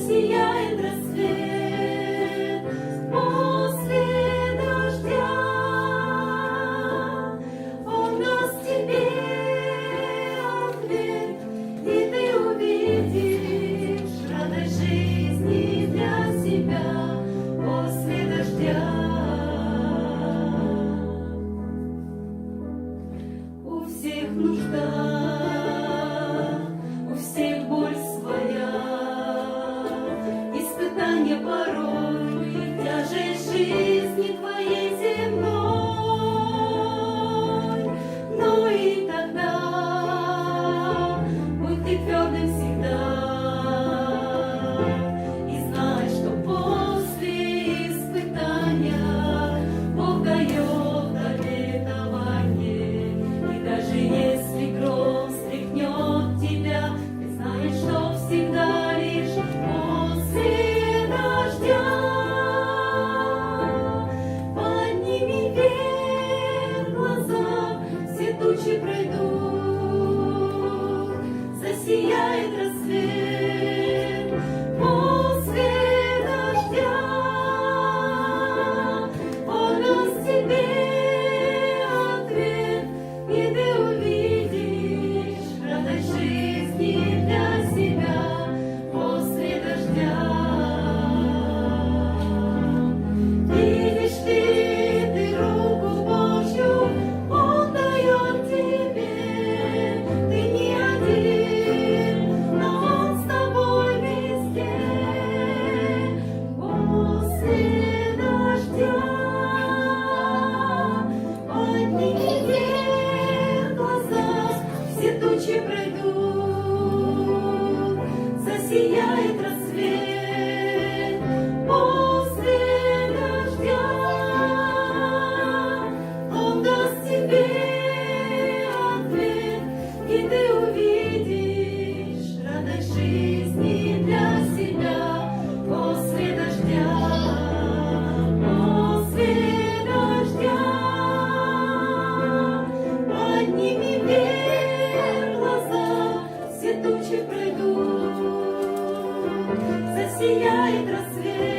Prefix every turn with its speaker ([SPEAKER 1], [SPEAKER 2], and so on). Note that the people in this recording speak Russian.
[SPEAKER 1] засияет рассвет после дождя. Он даст тебе ответ, и ты увидишь радость жизни для себя после дождя. У всех нужда, у всех боль своя, испытания порой, тяжесть жизни твоей земной. Но и тогда будь ты твердым всегда, и знай, что после испытания Бог дает обетование. И даже если гром стряхнет тебя, ты знаешь, что всегда лишь после дождя. Подними вверх глаза, все тучи пройдут, засияет рассвет после дождя. Он даст тебе ответ, и ты увидишь радость жизни для себя после дождя. Видишь ты руку Божью, Он дает тебе, ты не один, но Он с тобой везде. После дождя подними вверх глаза, все тучи пройдут, засияет рассвет после дождя. Он даст тебе ответ, и ты увидишь радость жизни для себя после дождя. После дождя подними вверх глаза, все тучи пройдут, засияет рассвет.